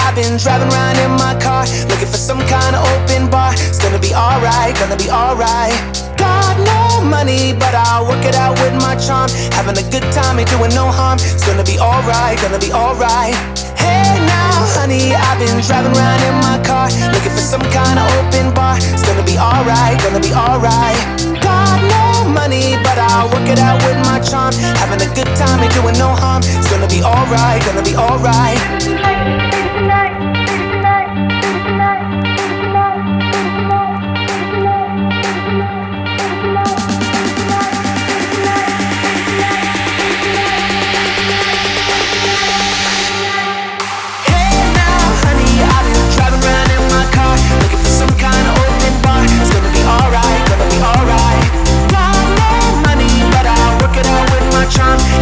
I've been driving around in my car, looking for some kind of open bar. It's gonna be alright, gonna be alright. Got no money, but I'll work it out with my charm. Having a good time, ain't doing no harm. It's gonna be alright, gonna be alright. Hey now, honey, I've been driving around in my car, looking for some kind of open bar. It's gonna be alright, gonna be alright. Got no money, but I'll work it out with my charm. Having a good time, ain't doing no harm. It's gonna be alright, gonna be alright.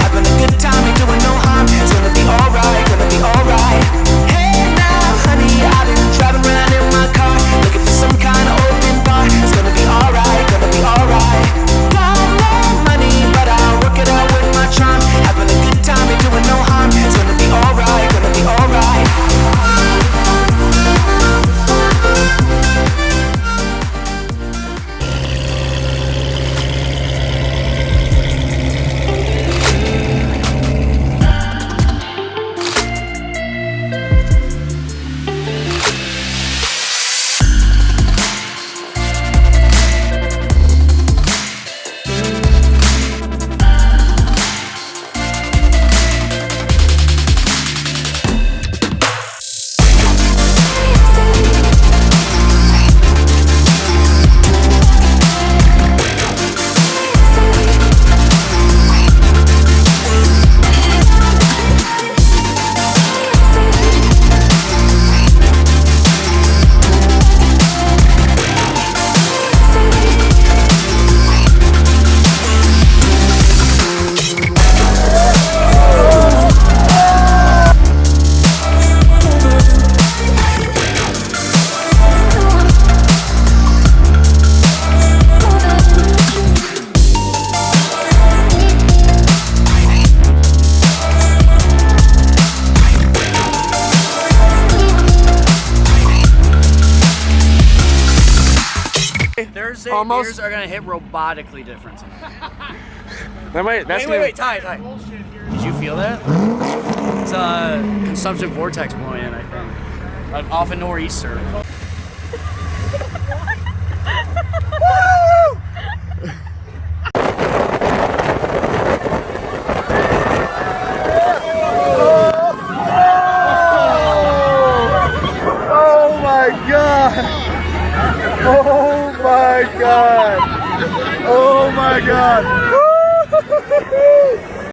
Having a good time, ain't doing no harm. It's gonna be alright, gonna be alright. Hey now, honey, I've been driving around in my car, looking for some kind of open bar. It's gonna be alright, gonna be alright. Got no money, but I'll work it out with my charm. Having a good time, ain't doing no harm. It's gonna be alright, gonna be alright. Thursday Almost. beers are gonna hit robotically different. Wait, Ty. Did you feel that? It's a consumption vortex blowing in, I think. Off a nor'easter. Oh my god! Oh my god! Oh my god!